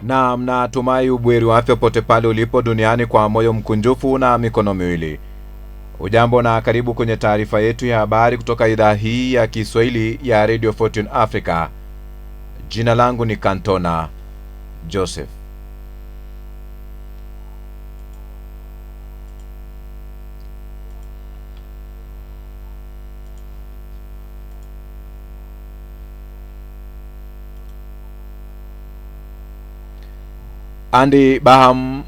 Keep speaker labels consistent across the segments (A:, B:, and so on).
A: Na mnatumai ubweri wa afya pote pale ulipo duniani kwa moyo mkunjufu na mikono miwili. Ujambo na karibu kwenye taarifa yetu ya habari kutoka idhaa hii ya Kiswahili ya Radio Fortune Africa. Jina langu ni Kantona Joseph. Andy Baham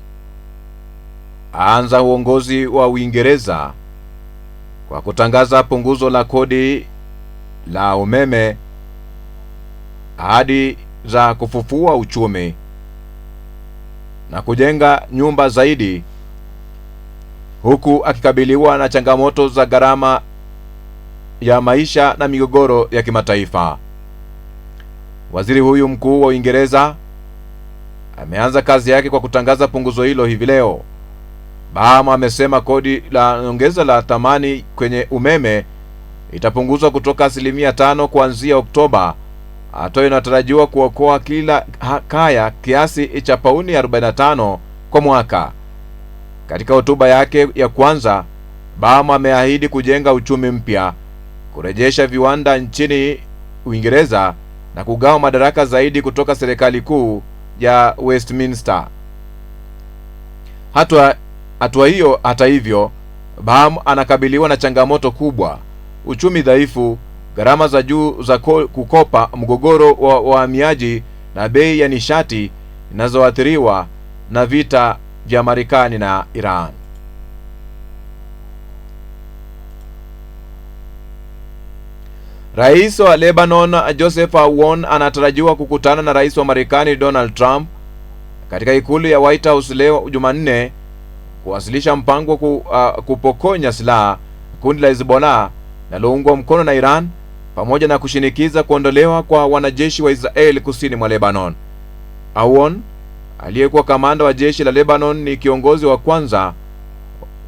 A: aanza uongozi wa Uingereza kwa kutangaza punguzo la kodi la umeme, ahadi za kufufua uchumi na kujenga nyumba zaidi, huku akikabiliwa na changamoto za gharama ya maisha na migogoro ya kimataifa. Waziri huyu mkuu wa Uingereza ameanza kazi yake kwa kutangaza punguzo hilo hivi leo. Baham amesema kodi la nyongeza la thamani kwenye umeme itapunguzwa kutoka 5% kuanzia Oktoba. Hatua inatarajiwa kuokoa kila kaya kiasi cha pauni 45 kwa mwaka. Katika hotuba yake ya kwanza, Baham ameahidi kujenga uchumi mpya, kurejesha viwanda nchini Uingereza na kugawa madaraka zaidi kutoka serikali kuu ya Westminster. Hatua hiyo, hata hivyo, Baham anakabiliwa na changamoto kubwa: uchumi dhaifu, gharama za juu za kukopa, mgogoro wa wahamiaji na bei ya nishati zinazoathiriwa na vita vya Marekani na Iran. Rais wa Lebanon Joseph Aoun anatarajiwa kukutana na Rais wa Marekani Donald Trump katika ikulu ya White House leo Jumanne kuwasilisha mpango kupokonya silaha kundi la Hezbollah linaloungwa mkono na Iran, pamoja na kushinikiza kuondolewa kwa wanajeshi wa Israel kusini mwa Lebanon. Aoun, aliyekuwa kamanda wa jeshi la Lebanon, ni kiongozi wa kwanza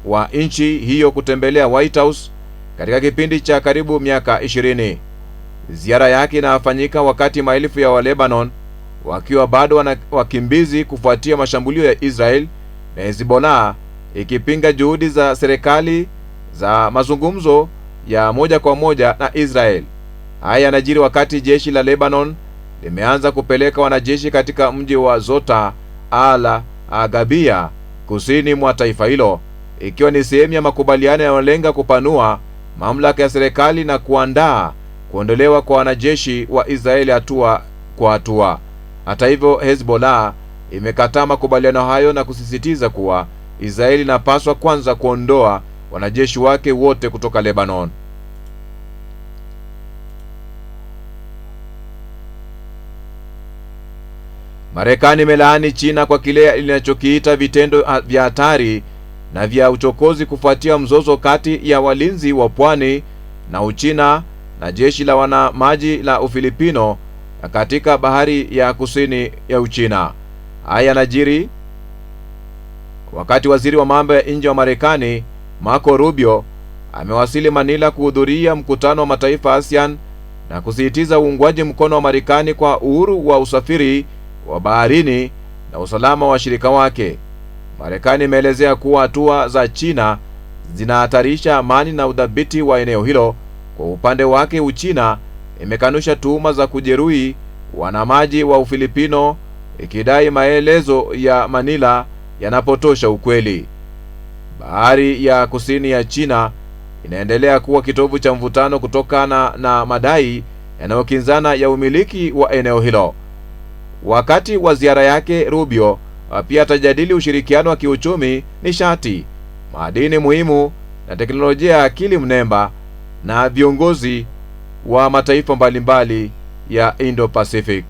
A: wa nchi hiyo kutembelea White House katika kipindi cha karibu miaka 20. Ziara yake inafanyika wakati maelfu ya Lebanon wakiwa bado wakimbizi kufuatia mashambulio ya Israel na Hezbollah ikipinga juhudi za serikali za mazungumzo ya moja kwa moja na Israel. Haya yanajiri wakati jeshi la Lebanon limeanza kupeleka wanajeshi katika mji wa Zota al-Agabia kusini mwa taifa hilo, ikiwa ni sehemu ya makubaliano yanayolenga kupanua mamlaka ya serikali na kuandaa kuondolewa kwa wanajeshi wa Israeli hatua kwa hatua. Hata hivyo, Hezbollah imekataa makubaliano hayo na kusisitiza kuwa Israeli inapaswa kwanza kuondoa wanajeshi wake wote kutoka Lebanon. Marekani imelaani China kwa kile linachokiita vitendo vya hatari na vya uchokozi kufuatia mzozo kati ya walinzi wa pwani na Uchina na jeshi la wanamaji la Ufilipino katika bahari ya kusini ya Uchina. Haya yanajiri wakati waziri wa mambo ya nje wa Marekani Marco Rubio amewasili Manila kuhudhuria mkutano wa mataifa ASEAN na kusisitiza uungwaji mkono wa Marekani kwa uhuru wa usafiri wa baharini na usalama wa washirika wake. Marekani imeelezea kuwa hatua za China zinahatarisha amani na udhabiti wa eneo hilo. Kwa upande wake, Uchina imekanusha tuhuma za kujeruhi wanamaji wa Ufilipino, ikidai maelezo ya Manila yanapotosha ukweli. Bahari ya kusini ya China inaendelea kuwa kitovu cha mvutano kutokana na madai yanayokinzana ya umiliki wa eneo hilo. Wakati wa ziara yake, Rubio pia atajadili ushirikiano wa kiuchumi, nishati, madini muhimu na teknolojia ya akili mnemba na viongozi wa mataifa mbalimbali ya Indo-Pacific.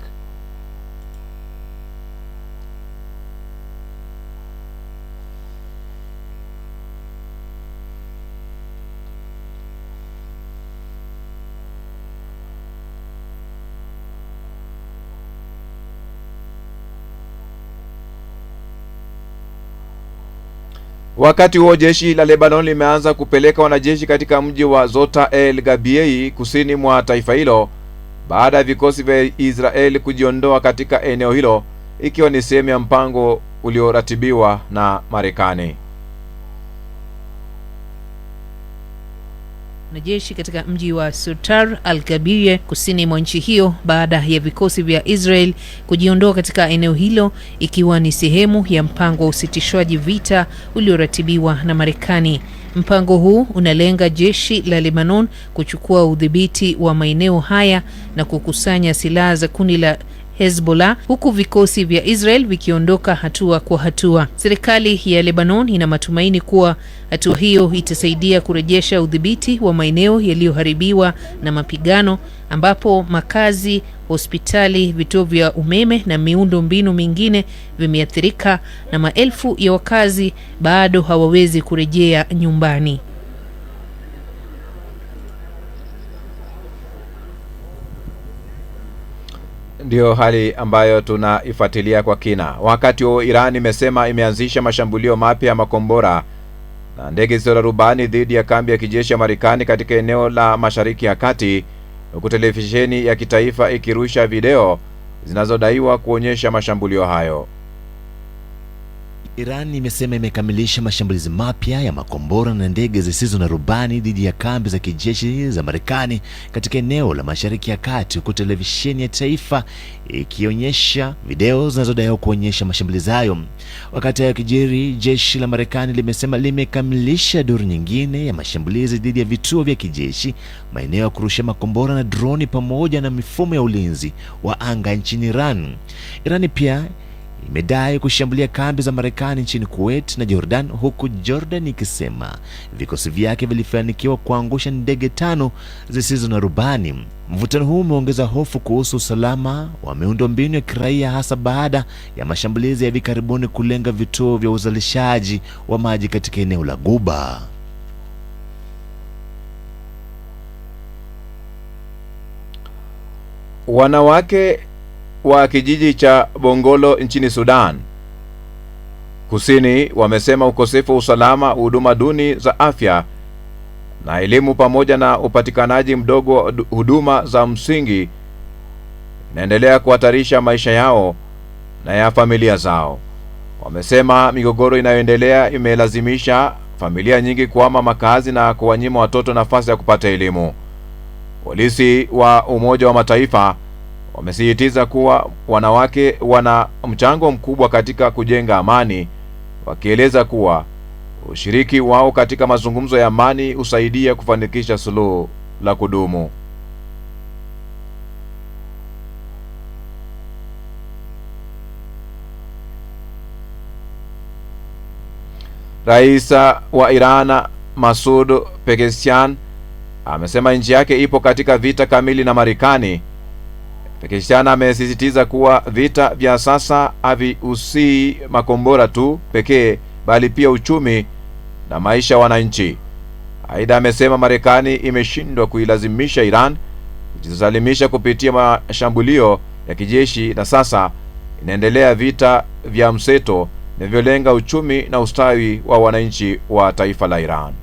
A: Wakati huo jeshi la Lebanon limeanza kupeleka wanajeshi katika mji wa Zota el-Gabiei kusini mwa taifa hilo baada ya vikosi vya Israeli kujiondoa katika eneo hilo ikiwa ni sehemu ya mpango ulioratibiwa na Marekani.
B: Wanajeshi katika mji wa Surtar al-Gabiye kusini mwa nchi hiyo baada ya vikosi vya Israel kujiondoa katika eneo hilo, ikiwa ni sehemu ya mpango wa usitishwaji vita ulioratibiwa na Marekani. Mpango huu unalenga jeshi la Lebanon kuchukua udhibiti wa maeneo haya na kukusanya silaha za kundi la Hezbollah, huku vikosi vya Israel vikiondoka hatua kwa hatua. Serikali ya Lebanon ina matumaini kuwa hatua hiyo itasaidia kurejesha udhibiti wa maeneo yaliyoharibiwa na mapigano, ambapo makazi, hospitali, vituo vya umeme na miundo mbinu mingine vimeathirika na maelfu ya wakazi bado hawawezi kurejea nyumbani.
A: Ndio hali ambayo tunaifuatilia kwa kina. Wakati huo Iran imesema imeanzisha mashambulio mapya ya makombora na ndege zisizo na rubani dhidi ya kambi ya kijeshi ya Marekani katika eneo la Mashariki ya Kati, huku televisheni ya kitaifa ikirusha video zinazodaiwa kuonyesha mashambulio hayo.
C: Iran imesema imekamilisha mashambulizi mapya ya makombora na ndege zisizo na rubani dhidi ya kambi za kijeshi za Marekani katika eneo la Mashariki ya Kati, huku televisheni ya taifa ikionyesha video zinazodaiwa kuonyesha mashambulizi hayo. Wakati hayo kijiri, jeshi la Marekani limesema limekamilisha duru nyingine ya mashambulizi dhidi ya vituo vya kijeshi, maeneo ya kurusha makombora na droni pamoja na mifumo ya ulinzi wa anga nchini Iran. Iran pia imedai kushambulia kambi za Marekani nchini Kuwait na Jordan, huku Jordan ikisema vikosi vyake vilifanikiwa kuangusha ndege 5 zisizo na rubani. Mvutano huu umeongeza hofu kuhusu usalama wa miundombinu ya kiraia, hasa baada ya mashambulizi ya hivi karibuni kulenga vituo vya uzalishaji wa maji katika eneo la Ghuba.
A: Wanawake wa kijiji cha Bongolo nchini Sudan Kusini wamesema ukosefu wa usalama, huduma duni za afya na elimu pamoja na upatikanaji mdogo wa huduma za msingi inaendelea kuhatarisha maisha yao na ya familia zao. Wamesema migogoro inayoendelea imelazimisha familia nyingi kuhama makazi na kuwanyima watoto nafasi ya kupata elimu. Polisi wa Umoja wa Mataifa wamesisitiza kuwa wanawake wana mchango mkubwa katika kujenga amani, wakieleza kuwa ushiriki wao katika mazungumzo ya amani husaidia kufanikisha suluhu la kudumu. Rais wa Iran Masoud Pezeshkian amesema nchi yake ipo katika vita kamili na Marekani. Pezeshkian amesisitiza kuwa vita vya sasa havihusi makombora tu pekee, bali pia uchumi na maisha wananchi. Aidha amesema Marekani imeshindwa kuilazimisha Iran kujisalimisha kupitia mashambulio ya kijeshi, na sasa inaendelea vita vya mseto vinavyolenga uchumi na ustawi wa wananchi wa taifa la Iran.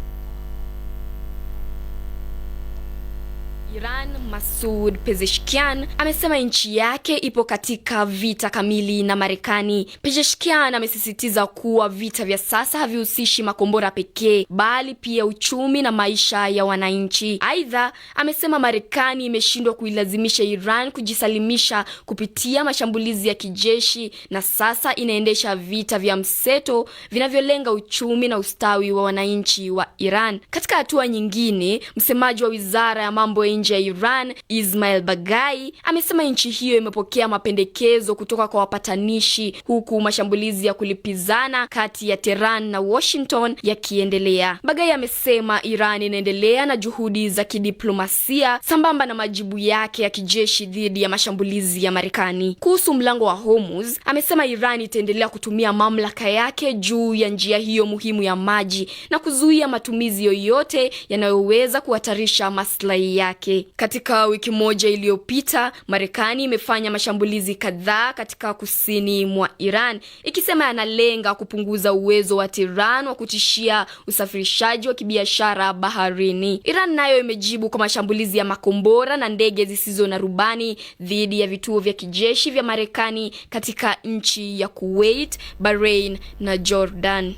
D: Iran Masoud Pezeshkian amesema nchi yake ipo katika vita kamili na Marekani. Pezeshkian amesisitiza kuwa vita vya sasa havihusishi makombora pekee, bali pia uchumi na maisha ya wananchi. Aidha, amesema Marekani imeshindwa kuilazimisha Iran kujisalimisha kupitia mashambulizi ya kijeshi, na sasa inaendesha vita vya mseto vinavyolenga uchumi na ustawi wa wananchi wa Iran. Katika hatua nyingine, msemaji wa Wizara ya Mambo ya Nje ya Iran, Ismail Baghai, amesema nchi hiyo imepokea mapendekezo kutoka kwa wapatanishi, huku mashambulizi ya kulipizana kati ya Tehran na Washington yakiendelea. Baghai amesema Iran inaendelea na juhudi za kidiplomasia sambamba na majibu yake ya kijeshi dhidi ya mashambulizi ya Marekani. Kuhusu mlango wa Hormuz, amesema Iran itaendelea kutumia mamlaka yake juu ya njia hiyo muhimu ya maji na kuzuia matumizi yoyote yanayoweza kuhatarisha maslahi yake. Katika Katika wiki moja iliyopita, Marekani imefanya mashambulizi kadhaa katika kusini mwa Iran, ikisema yanalenga kupunguza uwezo wa Tehran wa kutishia usafirishaji wa kibiashara baharini. Iran nayo imejibu kwa mashambulizi ya makombora na ndege zisizo na rubani dhidi ya vituo vya kijeshi vya Marekani katika nchi ya Kuwait, Bahrain na Jordan.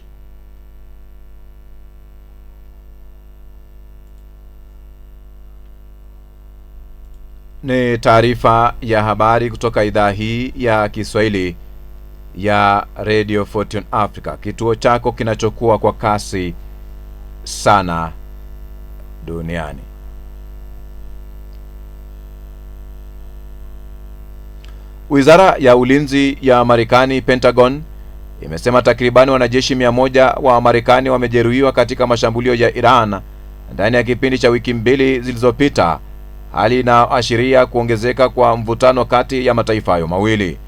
A: Ni taarifa ya habari kutoka idhaa hii ya Kiswahili ya Radio Fortune Africa, kituo chako kinachokuwa kwa kasi sana duniani. Wizara ya Ulinzi ya Marekani, Pentagon, imesema takribani wanajeshi 100 wa Marekani wamejeruhiwa katika mashambulio ya Iran ndani ya kipindi cha wiki 2 zilizopita, hali inaashiria kuongezeka kwa mvutano kati ya mataifa hayo mawili.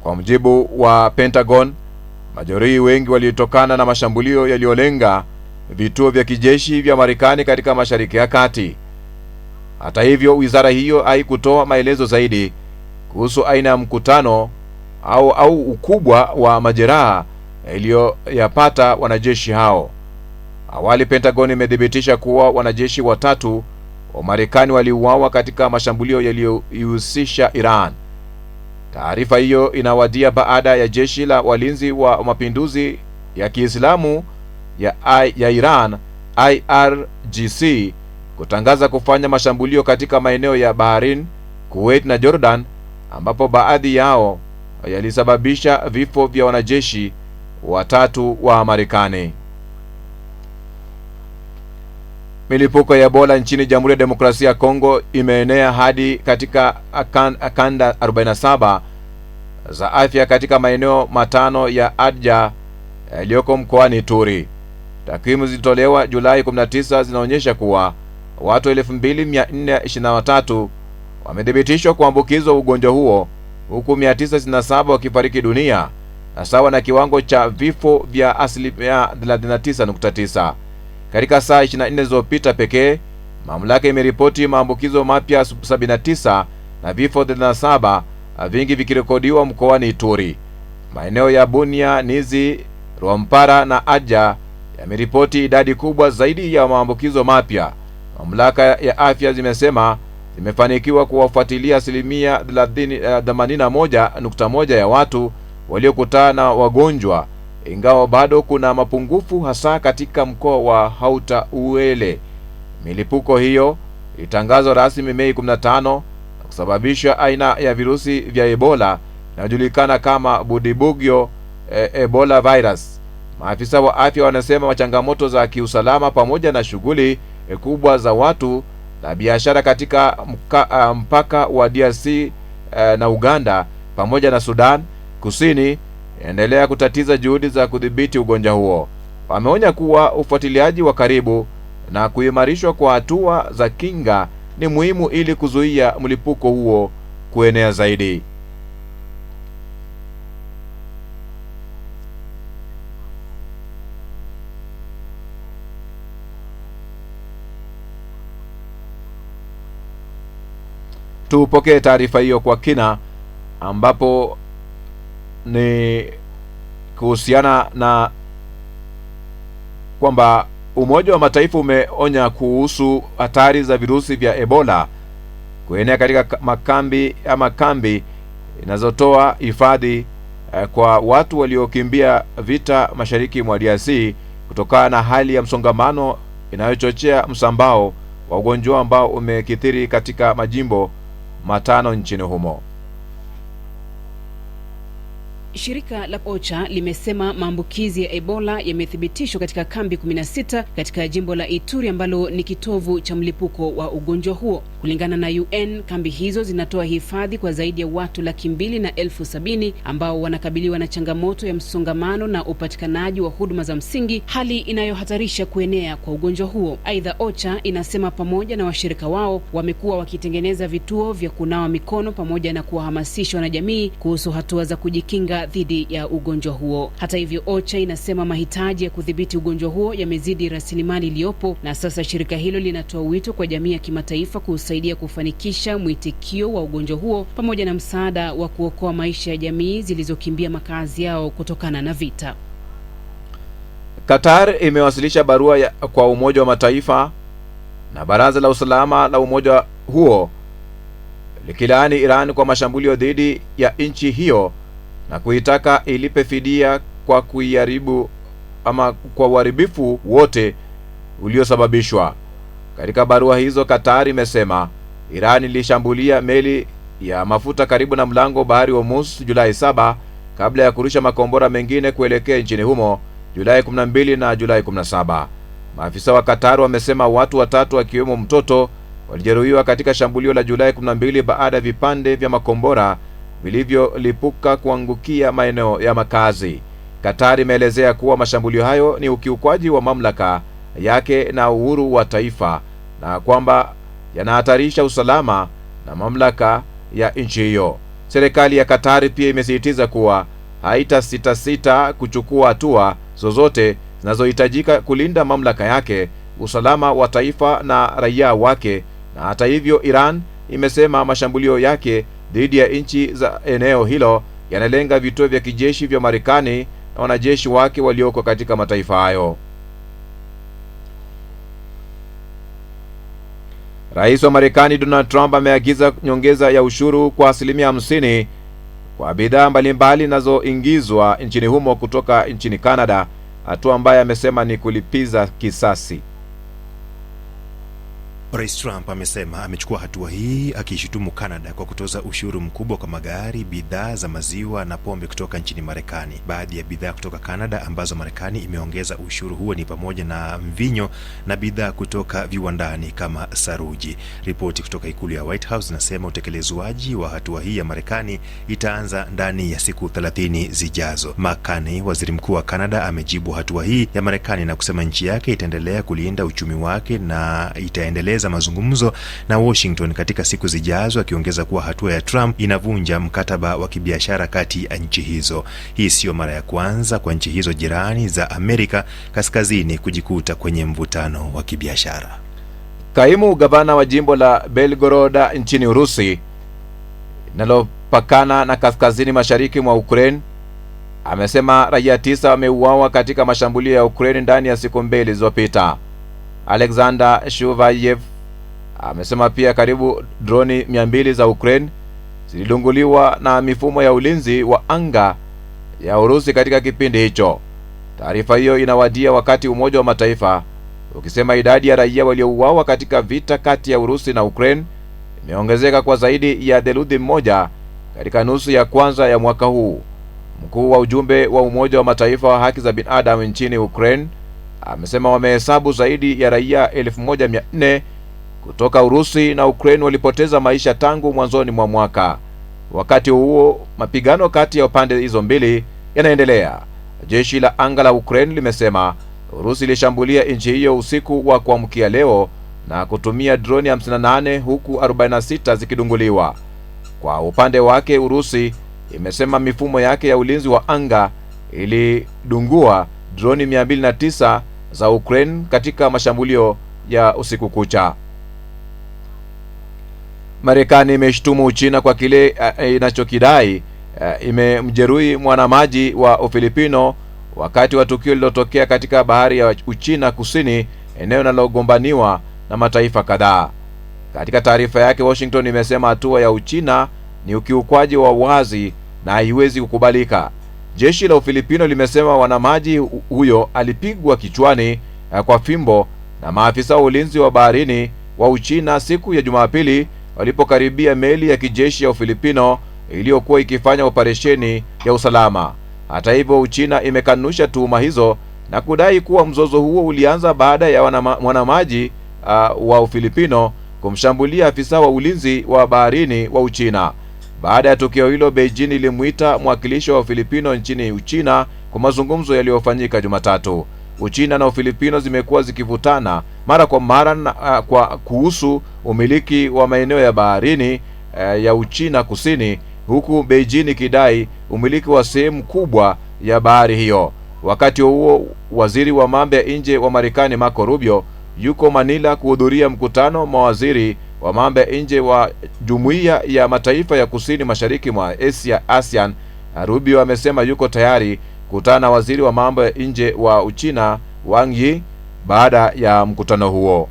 A: Kwa mujibu wa Pentagon, majeruhi wengi walitokana na mashambulio yaliyolenga vituo vya kijeshi vya Marekani katika Mashariki ya Kati. Hata hivyo, wizara hiyo haikutoa maelezo zaidi kuhusu aina ya mkutano au ukubwa wa majeraha iliyoyapata wanajeshi hao. Awali, Pentagon imedhibitisha kuwa wanajeshi 3 wa Marekani waliuawa katika mashambulio yaliyohusisha Iran. Taarifa hiyo inawadia baada ya jeshi la walinzi wa mapinduzi ya Kiislamu ya Iran, IRGC, kutangaza kufanya mashambulio katika maeneo ya Bahrain, Kuwait na Jordan, ambapo baadhi yao yalisababisha vifo vya wanajeshi 3 wa Marekani. Milipuko ya Ebola nchini Jamhuri ya Demokrasia ya Kongo imeenea hadi katika kanda 47 za afya katika maeneo 5 ya Adja yaliyoko mkoani Ituri. Takwimu zilitolewa Julai 19 zinaonyesha kuwa watu 2423 wamethibitishwa kuambukizwa ugonjwa huo, huku 967 wakifariki dunia, na sawa na kiwango cha vifo vya 39.9. Katika saa 24 zilizopita pekee, mamlaka imeripoti maambukizo mapya 79 na vifo 37, vingi vikirekodiwa mkoani Ituri. Maeneo ya Bunia, Nizi, Rwampara na Adja yameripoti idadi kubwa zaidi ya maambukizo mapya. Mamlaka ya afya zimesema zimefanikiwa kuwafuatilia 81.1% ya watu waliokutana na wagonjwa, ingawa bado kuna mapungufu hasa katika mkoa wa Hauta Uele. Milipuko hiyo ilitangazwa rasmi Mei 15 na kusababisha aina ya virusi vya Ebola inayojulikana kama Budibugyo Ebola virus. Maafisa wa afya wanasema changamoto za kiusalama pamoja na shughuli kubwa za watu na biashara katika mpaka wa DRC na Uganda pamoja na Sudan Kusini endelea kutatiza juhudi za kudhibiti ugonjwa huo. Wameonya kuwa ufuatiliaji wa karibu na kuimarishwa kwa hatua za kinga ni muhimu ili kuzuia mlipuko huo kuenea zaidi. Tupokee taarifa hiyo kwa kina, ambapo ni kuhusiana na kwamba Umoja wa Mataifa umeonya kuhusu hatari za virusi vya Ebola kuenea katika kambi inazotoa hifadhi kwa watu waliokimbia vita mashariki mwa DRC kutokana na hali ya msongamano inayochochea msambao wa ugonjwa ambao umekithiri katika majimbo 5 nchini humo.
E: Shirika la OCHA limesema maambukizi ya Ebola yamethibitishwa katika kambi 16 katika jimbo la Ituri ambalo ni kitovu cha mlipuko wa ugonjwa huo. Kulingana na UN, kambi hizo zinatoa hifadhi kwa zaidi ya watu 270,000 ambao wanakabiliwa na changamoto ya msongamano na upatikanaji wa huduma za msingi, hali inayohatarisha kuenea kwa ugonjwa huo. Aidha, OCHA inasema pamoja na washirika wao wamekuwa wakitengeneza vituo vya kunawa mikono pamoja na kuwahamasisha wanajamii kuhusu hatua za kujikinga kinga dhidi ya ugonjwa huo. Hata hivyo, OCHA inasema mahitaji ya kudhibiti ugonjwa huo yamezidi rasilimali iliyopo, na sasa shirika hilo linatoa wito kwa jamii ya kimataifa kusaidia kufanikisha mwitikio wa ugonjwa huo pamoja na msaada wa kuokoa maisha ya jamii zilizokimbia makazi yao kutokana na vita.
A: Qatar imewasilisha barua kwa Umoja wa Mataifa na Baraza la Usalama la umoja huo likilaani Iran kwa mashambulio dhidi ya nchi hiyo na kuitaka ilipe fidia kwa kuiharibu ama kwa uharibifu wote uliosababishwa. Katika barua hizo, Qatar imesema Iran ilishambulia meli ya mafuta karibu na mlango bahari wa Hormuz Julai 7 kabla ya kurusha makombora mengine kuelekea nchini humo Julai 12 na Julai 17. Maafisa wa Qatar wamesema watu watatu wakiwemo mtoto walijeruhiwa katika shambulio la Julai 12 baada ya vipande vya makombora vilivyolipuka kuangukia maeneo ya makazi. Qatar imeelezea kuwa mashambulio hayo ni ukiukwaji wa mamlaka yake na uhuru wa taifa na kwamba yanahatarisha usalama na mamlaka ya nchi hiyo. Serikali ya Qatar pia imesisitiza kuwa haitasita kuchukua hatua zozote zinazohitajika kulinda mamlaka yake, usalama wa taifa na raia wake. Na hata hivyo, Iran imesema mashambulio yake dhidi ya nchi za eneo hilo yanalenga vituo vya kijeshi vya Marekani na wanajeshi wake walioko katika mataifa hayo. Rais wa Marekani Donald Trump ameagiza nyongeza ya ushuru kwa 50% kwa bidhaa mbalimbali zinazoingizwa nchini humo kutoka nchini Canada, hatua ambayo amesema ni kulipiza kisasi.
F: Rais Trump amesema amechukua hatua hii akishutumu Canada kwa kutoza ushuru mkubwa kwa magari, bidhaa za maziwa na pombe kutoka nchini Marekani. Baadhi ya bidhaa kutoka Canada ambazo Marekani imeongeza ushuru huo ni pamoja na mvinyo na bidhaa kutoka viwandani kama saruji. Ripoti kutoka ikulu ya White House inasema utekelezwaji wa hatua hii ya Marekani itaanza ndani ya siku 30 zijazo. Mark Carney, waziri mkuu wa Canada, amejibu hatua hii ya Marekani na kusema nchi yake itaendelea kulinda uchumi wake na itaendeleza mazungumzo na Washington katika siku zijazo, akiongeza kuwa hatua ya Trump inavunja mkataba wa kibiashara kati ya nchi hizo. Hii sio mara ya kwanza kwa nchi hizo jirani za Amerika Kaskazini kujikuta kwenye mvutano wa kibiashara.
A: Kaimu gavana wa jimbo la Belgorod nchini Urusi linalopakana na kaskazini mashariki mwa Ukraine amesema raia 9 wameuawa katika mashambulio ya Ukraine ndani ya siku 2 zilizopita. Alexander Shuvayev amesema pia karibu droni 200 za Ukraine zilidunguliwa na mifumo ya ulinzi wa anga ya Urusi katika kipindi hicho. Taarifa hiyo inawadia wakati Umoja wa Mataifa ukisema idadi ya raia waliouawa katika vita kati ya Urusi na Ukraine imeongezeka kwa zaidi ya theluthi moja katika nusu ya kwanza ya mwaka huu. Mkuu wa ujumbe wa Umoja wa Mataifa wa haki za binadamu nchini Ukraine amesema wamehesabu zaidi ya raia 1400 kutoka Urusi na Ukraine walipoteza maisha tangu mwanzoni mwa mwaka. Wakati huo, mapigano kati ya pande hizo mbili yanaendelea. Jeshi la anga la Ukraine limesema Urusi ilishambulia nchi hiyo usiku wa kuamkia leo na kutumia droni 58 huku 46 zikidunguliwa. Kwa upande wake, Urusi imesema mifumo yake ya ulinzi wa anga ilidungua droni 209 za Ukraine katika mashambulio ya usiku kucha. Marekani imeshtumu Uchina kwa kile inachokidai imemjeruhi mwanamaji wa Ufilipino wakati wa tukio lililotokea katika bahari ya Uchina Kusini, eneo linalogombaniwa na mataifa kadhaa. Katika taarifa yake, Washington imesema hatua ya Uchina ni ukiukwaji wa wazi na haiwezi kukubalika. Jeshi la Ufilipino limesema wanamaji huyo alipigwa kichwani kwa fimbo na maafisa wa ulinzi wa baharini wa Uchina siku ya Jumapili walipokaribia meli ya kijeshi ya Ufilipino iliyokuwa ikifanya operesheni ya usalama. Hata hivyo, Uchina imekanusha tuhuma hizo na kudai kuwa mzozo huo ulianza baada ya wanamaji wa Ufilipino kumshambulia afisa wa ulinzi wa baharini wa Uchina. Baada ya tukio hilo, Beijing ilimuita mwakilishi wa Ufilipino nchini Uchina kwa mazungumzo yaliyofanyika Jumatatu. Uchina na Ufilipino zimekuwa zikivutana mara kwa mara kuhusu umiliki wa maeneo ya baharini ya Uchina Kusini huku Beijing ikidai umiliki wa sehemu kubwa ya bahari hiyo. Wakati huo waziri wa mambo ya nje wa Marekani Marco Rubio yuko Manila kuhudhuria mkutano mawaziri wa mambo ya nje wa Jumuiya ya Mataifa ya Kusini Mashariki mwa Asia ASEAN. Rubio amesema yuko tayari kukutana na waziri wa mambo ya nje wa Uchina Wang Yi baada ya mkutano huo.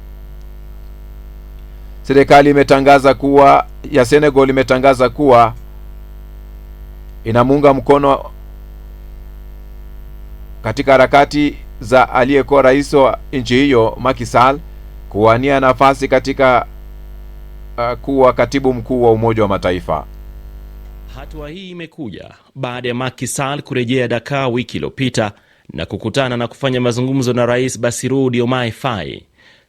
A: Serikali imetangaza kuwa ya Senegal imetangaza kuwa inamunga mkono katika harakati za aliyekuwa rais wa nchi hiyo Macky Sall kuwania nafasi katika kuwa katibu mkuu wa Umoja wa Mataifa.
G: Hatua hii imekuja baada ya Macky Sall kurejea Dakar wiki iliyopita na kukutana na kufanya mazungumzo na Rais Bassirou Diomaye Faye.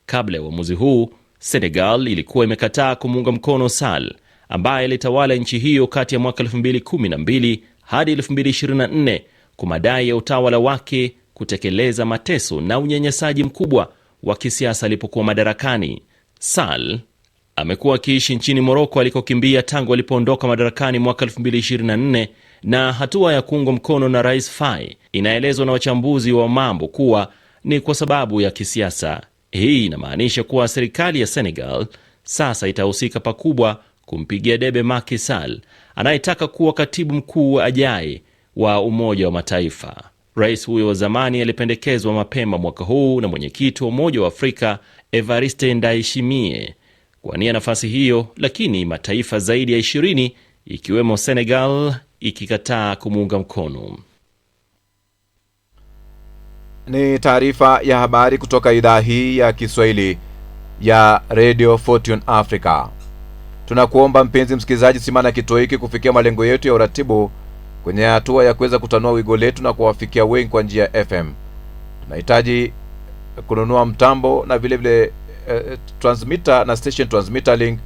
G: Kabla ya uamuzi huu, Senegal ilikuwa imekataa kumuunga mkono Sall ambaye alitawala nchi hiyo kati ya mwaka 2012 hadi 2024 kwa madai ya utawala wake kutekeleza mateso na unyanyasaji mkubwa wa kisiasa alipokuwa madarakani. Sall amekuwa akiishi nchini Morocco alikokimbia tangu alipoondoka madarakani mwaka 2024, na hatua ya kuungwa mkono na Rais Faye inaelezwa na wachambuzi wa mambo kuwa ni kwa sababu ya kisiasa. Hii inamaanisha kuwa serikali ya Senegal sasa itahusika pakubwa kumpigia debe Macky Sall anayetaka kuwa katibu mkuu ajaye wa Umoja wa Mataifa. Rais huyo wa zamani alipendekezwa mapema mwaka huu na mwenyekiti wa Umoja wa Afrika Evariste Ndayishimiye kuwania nafasi hiyo, lakini mataifa zaidi ya 20 ikiwemo Senegal ikikataa kumuunga mkono.
A: Ni taarifa ya habari kutoka idhaa hii ya Kiswahili ya Radio Fortune Africa. Tunakuomba mpenzi msikilizaji, simama kituo hiki kufikia malengo yetu ya uratibu kwenye hatua ya kuweza kutanua wigo letu na kuwafikia wengi kwa njia ya FM. Tunahitaji kununua mtambo na vile vile transmitter na station transmitter link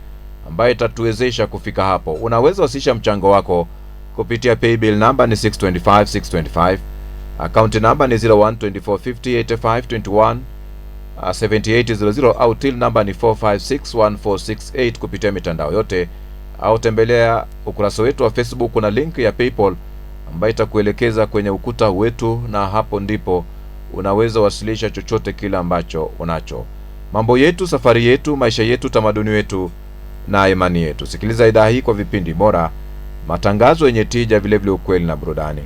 A: ambayo itatuwezesha kufika hapo. Unaweza wasisha mchango wako kupitia paybill number ni 625625, account number ni 0124508521 7800 au till number ni 4561468 kupitia mitandao yote, au tembelea ukurasa wetu wa Facebook. Kuna link ya PayPal ambayo itakuelekeza kwenye ukuta wetu, na hapo ndipo unaweza wasilisha chochote kile ambacho unacho. Mambo yetu, safari yetu, maisha yetu, tamaduni wetu na imani yetu. Sikiliza idhaa hii kwa vipindi bora, matangazo yenye tija, vile vile ukweli na burudani.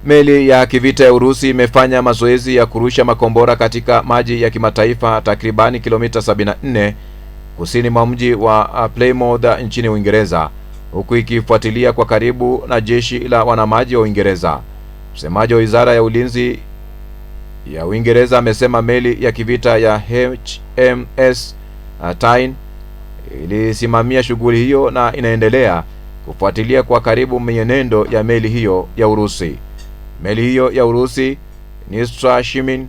A: Meli ya kivita ya Urusi imefanya mazoezi ya kurusha makombora katika maji ya kimataifa takribani kilomita 74 kusini mwa mji wa Plymouth nchini Uingereza, huku ikifuatilia kwa karibu na jeshi la wanamaji wa Uingereza. Msemaji wa Wizara ya Ulinzi ya Uingereza amesema meli ya kivita ya HMS Tyne ilisimamia shughuli hiyo na inaendelea kufuatilia kwa karibu mienendo ya meli hiyo ya Urusi. Meli hiyo ya Urusi Nistra Shimin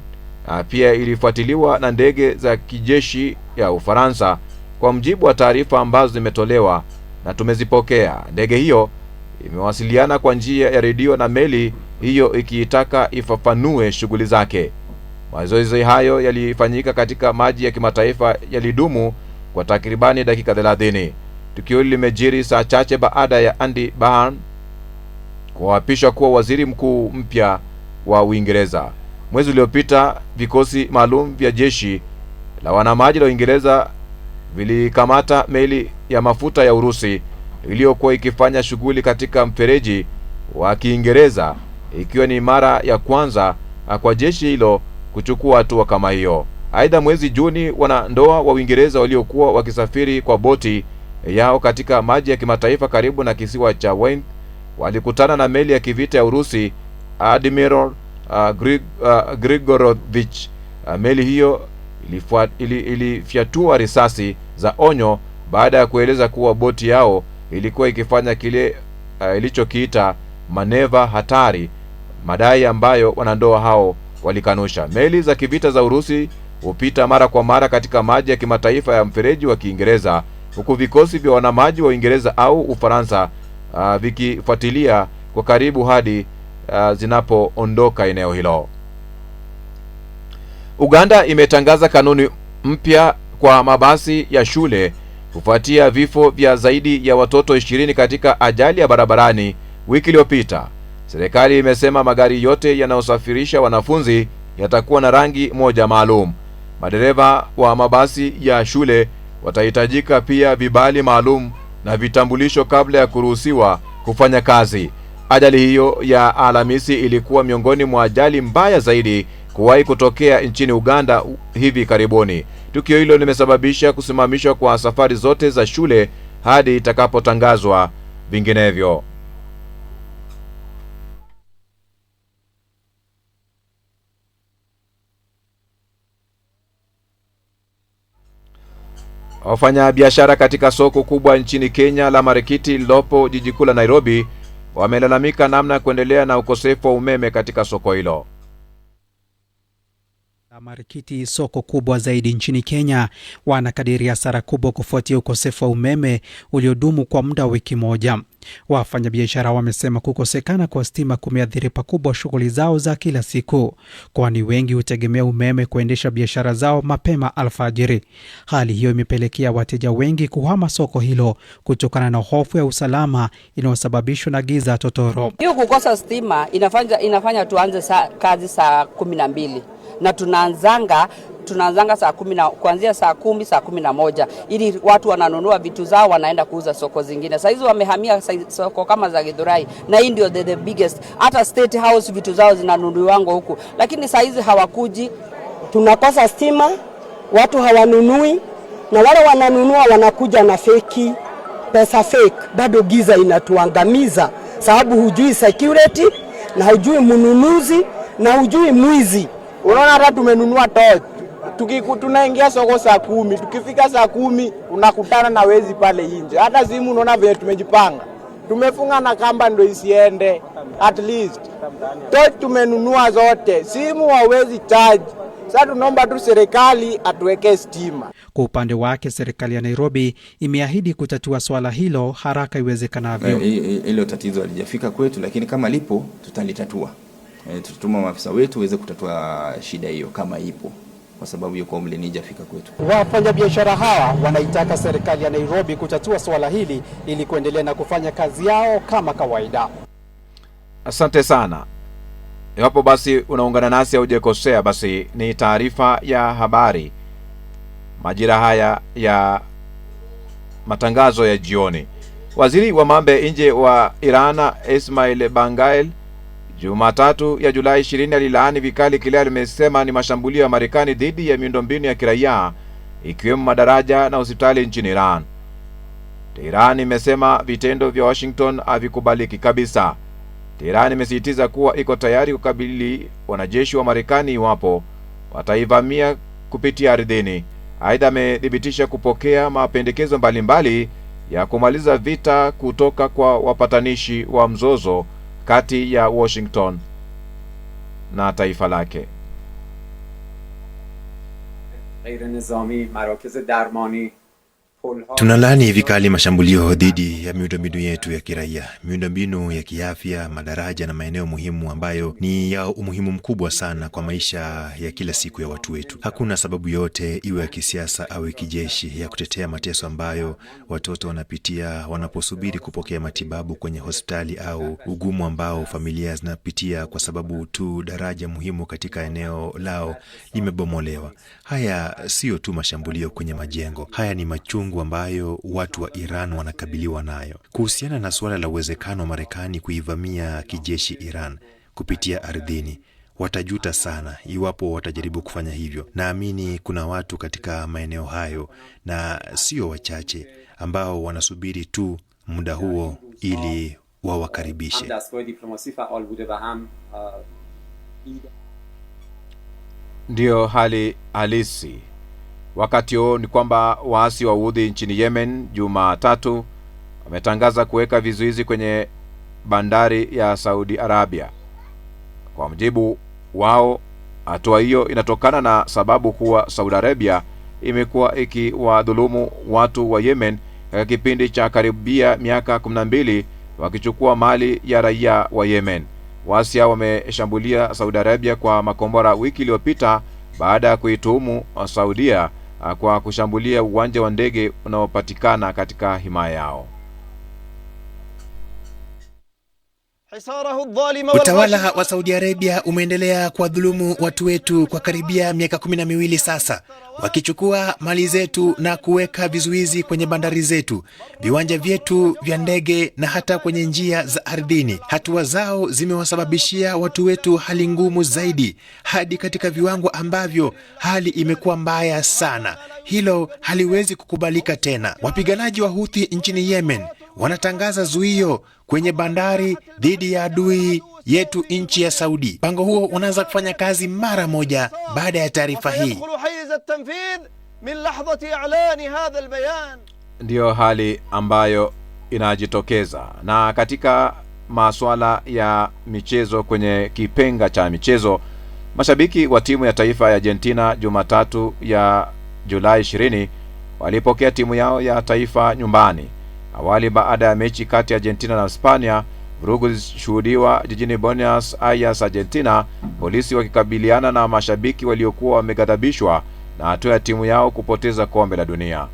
A: pia ilifuatiliwa na ndege za kijeshi ya Ufaransa, kwa mjibu wa taarifa ambazo zimetolewa na tumezipokea. Ndege hiyo imewasiliana kwa njia ya redio na meli hiyo ikiitaka ifafanue shughuli zake. Mazoezi hayo yalifanyika katika maji ya kimataifa, yalidumu kwa takribani dakika 30. Tukio hili limejiri saa chache baada ya Andy Burnham kuapishwa kuwa waziri mkuu mpya wa Uingereza. Mwezi uliopita, vikosi maalum vya jeshi la wanamaji la Uingereza vilikamata meli ya mafuta ya Urusi iliyokuwa ikifanya shughuli katika mfereji wa Kiingereza, ikiwa ni mara ya kwanza kwa jeshi hilo kuchukua hatua kama hiyo. Aidha, mwezi Juni, wanandoa wa Uingereza waliokuwa wakisafiri kwa boti yao katika maji ya kimataifa karibu na kisiwa cha Went walikutana na meli ya kivita ya Urusi Admiral Grigorovich. Meli hiyo ilifyatua risasi za onyo baada ya kueleza kuwa boti yao ilikuwa ikifanya kile ilichokiita maneva hatari, madai ambayo wanandoa hao walikanusha. Meli za kivita za Urusi hupita mara kwa mara katika maji ya kimataifa ya mfereji wa Kiingereza, huku vikosi vya wanamaji wa Uingereza au Ufaransa vikifuatilia kwa karibu hadi zinapoondoka eneo hilo. Uganda imetangaza kanuni mpya kwa mabasi ya shule kufuatia vifo vya zaidi ya watoto 20 katika ajali ya barabarani wiki iliyopita. Serikali imesema magari yote yanayosafirisha wanafunzi yatakuwa na rangi moja maalum. Madereva wa mabasi ya shule watahitajika pia vibali maalum na vitambulisho kabla ya kuruhusiwa kufanya kazi. Ajali hiyo ya Alhamisi ilikuwa miongoni mwa ajali mbaya zaidi kuwahi kutokea nchini Uganda hivi karibuni. Tukio hilo limesababisha kusimamishwa kwa safari zote za shule hadi itakapotangazwa vinginevyo. Wafanyabiashara katika soko kubwa nchini Kenya la Marikiti lilopo jiji kuu la Nairobi wamelalamika namna ya kuendelea na ukosefu wa umeme katika soko hilo.
H: Marikiti, soko kubwa zaidi nchini Kenya, wanakadiria hasara kubwa kufuatia ukosefu wa umeme uliodumu kwa muda wa wiki moja. Wafanyabiashara wamesema kukosekana kwa stima kumeathiri pakubwa shughuli zao za kila siku, kwani wengi hutegemea umeme kuendesha biashara zao mapema alfajiri. Hali hiyo imepelekea wateja wengi kuhama soko hilo kutokana na hofu ya usalama inayosababishwa na giza totoro.
I: Hiyo kukosa stima inafanya tuanze kazi saa 12 na tunaanzanga saa 10 kuanzia saa 10 saa 11 ili watu wananunua vitu zao wanaenda kuuza soko zingine. Sasa hizo wamehamia soko kama za Githurai, na hii ndio the biggest. Hata State House vitu zao zinanunuliwa huku, lakini saa hizi hawakuji.
J: Tunakosa stima, watu hawanunui, na wale wananunua wanakuja na fake pesa fake. Bado giza inatuangamiza sababu hujui security na hujui mnunuzi na hujui mwizi.
K: Unaona, hata tumenunua torch. Tunaingia soko saa 10, tukifika saa 10 unakutana na wezi pale nje. Hata simu unaona vile tumejipanga. Tumefunga na kamba ndio isiende. At least torch tumenunua zote. Simu hawezi charge. Sasa tunaomba tu serikali atuweke stima.
H: Kwa upande wake, serikali ya Nairobi imeahidi kutatua swala hilo haraka iwezekanavyo.
L: Hilo tatizo halijafika kwetu, lakini kama lipo tutalitatua. Tutuma maafisa wetu waweze kutatua shida hiyo kama ipo, kwa sababu yuko mlenijafika kwetu.
M: Wafanyabiashara hawa wanaitaka serikali ya Nairobi kutatua swala hili ili kuendelea na kufanya kazi yao kama kawaida.
A: Asante sana. Iwapo basi unaungana nasi au hujakosea, basi ni taarifa ya habari majira haya ya matangazo ya jioni. Waziri wa mambo ya nje wa Iran Ismail Bangael Jumatatu ya Julai 20 alilaani vikali kile alimesema ni mashambulio ya Marekani dhidi ya miundombinu ya kiraia ikiwemo madaraja na hospitali nchini Iran. Tehran imesema vitendo vya Washington havikubaliki kabisa. Tehran imesisitiza kuwa iko tayari kukabili wanajeshi wa Marekani iwapo wataivamia kupitia ardhini. Aidha, amedhibitisha kupokea mapendekezo mbalimbali ya kumaliza vita kutoka kwa wapatanishi wa mzozo kati ya Washington na taifa lake.
F: Tunalaani vikali mashambulio dhidi ya miundombinu yetu ya kiraia, miundombinu ya kiafya, madaraja na maeneo muhimu ambayo ni ya umuhimu mkubwa sana kwa maisha ya kila siku ya watu wetu. Hakuna sababu yote, iwe ya kisiasa au kijeshi, ya kutetea mateso ambayo watoto wanapitia wanaposubiri kupokea matibabu kwenye hospitali au ugumu ambao familia zinapitia kwa sababu tu daraja muhimu katika eneo lao limebomolewa. Haya sio tu mashambulio kwenye majengo, haya ni machungu ambayo watu wa Iran wanakabiliwa nayo. Kuhusiana na suala la uwezekano wa Marekani kuivamia kijeshi Iran kupitia ardhini, watajuta sana iwapo watajaribu kufanya hivyo. Naamini kuna watu katika maeneo hayo, na sio wachache, ambao wanasubiri tu muda huo ili wawakaribishe.
A: Ndio hali halisi. Wakati huo ni kwamba waasi wa Houthi nchini Yemen Jumatatu wametangaza kuweka vizuizi kwenye bandari ya Saudi Arabia. Kwa mujibu wao, hatua hiyo inatokana na sababu kuwa Saudi Arabia imekuwa ikiwadhulumu watu wa Yemen katika kipindi cha karibia miaka 12 wakichukua mali ya raia wa Yemen. Waasi hao wameshambulia Saudi Arabia kwa makombora wiki iliyopita baada ya kuituhumu Saudia kwa kushambulia uwanja wa ndege unaopatikana katika himaya yao.
N: Utawala wa Saudi Arabia umeendelea kuwadhulumu watu wetu kwa karibia miaka 12 sasa, wakichukua mali zetu na kuweka vizuizi kwenye bandari zetu, viwanja vyetu vya ndege na hata kwenye njia za ardhini. Hatua zao zimewasababishia watu wetu hali ngumu zaidi, hadi katika viwango ambavyo hali imekuwa mbaya sana. Hilo haliwezi kukubalika tena. Wapiganaji wa Houthi nchini Yemen wanatangaza zuio kwenye bandari dhidi ya adui yetu nchi ya Saudi. Mpango huo unaanza kufanya kazi mara moja baada ya taarifa hii.
A: Ndiyo hali ambayo inajitokeza. Na katika masuala ya michezo, kwenye kipenga cha michezo, mashabiki wa timu ya taifa ya Argentina Jumatatu ya Julai 20 walipokea timu yao ya taifa nyumbani. Awali, baada ya mechi kati ya Argentina na Hispania, vurugu zilishuhudiwa jijini Buenos Aires, Argentina, polisi wakikabiliana na mashabiki waliokuwa wameghadhabishwa na hatua ya timu yao kupoteza kombe la dunia.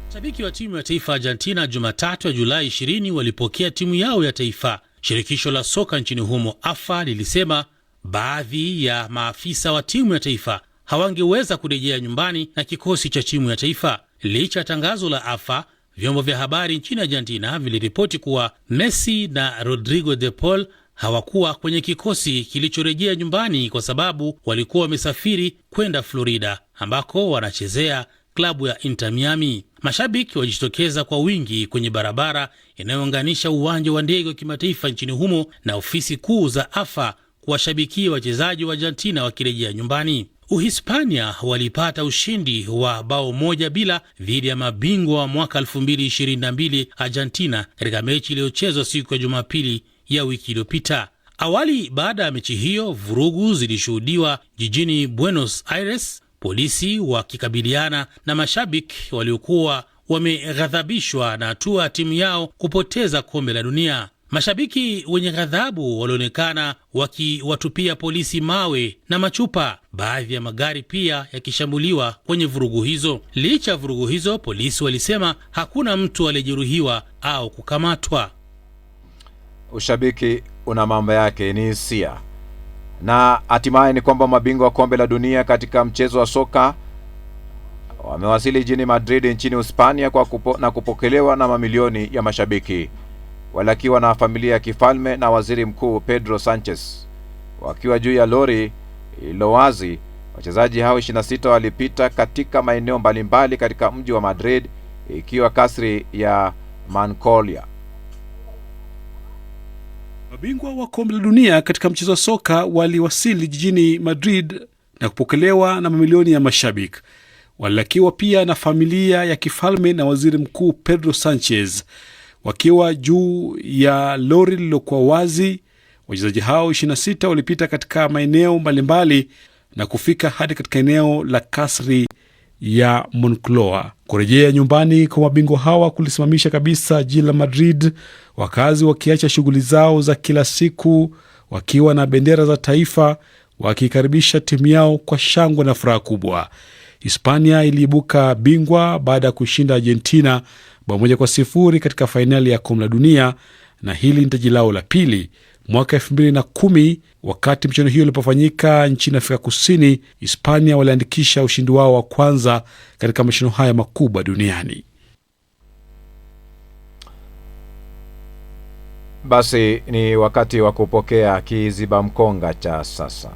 O: Mashabiki wa timu ya taifa Argentina Jumatatu ya Julai 20 walipokea timu yao ya taifa. Shirikisho la soka nchini humo AFA lilisema baadhi ya maafisa wa timu ya taifa hawangeweza kurejea nyumbani na kikosi cha timu ya taifa. Licha ya tangazo la AFA, vyombo vya habari nchini Argentina viliripoti kuwa Messi na Rodrigo de Paul hawakuwa kwenye kikosi kilichorejea nyumbani kwa sababu walikuwa wamesafiri kwenda Florida ambako wanachezea klabu ya Inter Miami. Mashabiki walijitokeza kwa wingi kwenye barabara inayounganisha uwanja wa ndege wa kimataifa nchini humo na ofisi kuu za AFA kuwashabikia wachezaji wa Argentina wakirejea nyumbani. Uhispania walipata ushindi wa 1-0 dhidi ya mabingwa wa mwaka 2022 Argentina katika mechi iliyochezwa siku ya Jumapili ya wiki iliyopita. Awali, baada ya mechi hiyo, vurugu zilishuhudiwa jijini Buenos Aires, polisi wakikabiliana na mashabiki waliokuwa wameghadhabishwa na hatua ya timu yao kupoteza kombe la dunia. Mashabiki wenye ghadhabu walionekana wakiwatupia polisi mawe na machupa, baadhi ya magari pia yakishambuliwa kwenye vurugu hizo. Licha ya vurugu hizo, polisi walisema hakuna mtu aliyejeruhiwa au kukamatwa.
A: Ushabiki una mambo yake, ni hisia. Na hatimaye ni kwamba mabingwa wa kombe la dunia katika mchezo wa soka wamewasili jijini Madrid nchini Hispania na kupokelewa na mamilioni ya mashabiki, walakiwa na familia ya kifalme na waziri mkuu Pedro Sanchez. Wakiwa juu ya lori iliyowazi, wachezaji hao 26 walipita katika maeneo mbalimbali katika mji wa Madrid, ikiwa kasri ya Moncloa.
P: Mabingwa wa kombe la dunia katika mchezo wa soka waliwasili jijini Madrid na kupokelewa na mamilioni ya mashabiki, walakiwa pia na familia ya kifalme na waziri mkuu Pedro Sanchez. Wakiwa juu ya lori lililokuwa wazi, wachezaji hao 26 walipita katika maeneo mbalimbali na kufika hadi katika eneo la kasri ya Moncloa. Kurejea nyumbani kwa mabingwa hawa kulisimamisha kabisa jiji la Madrid, wakazi wakiacha shughuli zao za kila siku wakiwa na bendera za taifa, wakikaribisha timu yao kwa shangwe na furaha kubwa. Hispania iliibuka bingwa baada ya kushinda Argentina 1-0 katika fainali ya kombe la dunia, na hili ni taji lao la pili. Mwaka 2010 wakati mchezo hiyo ilipofanyika nchini Afrika Kusini, Hispania waliandikisha ushindi wao wa kwanza katika mashindano haya makubwa duniani.
A: Basi ni wakati wa kupokea kiziba mkonga cha sasa.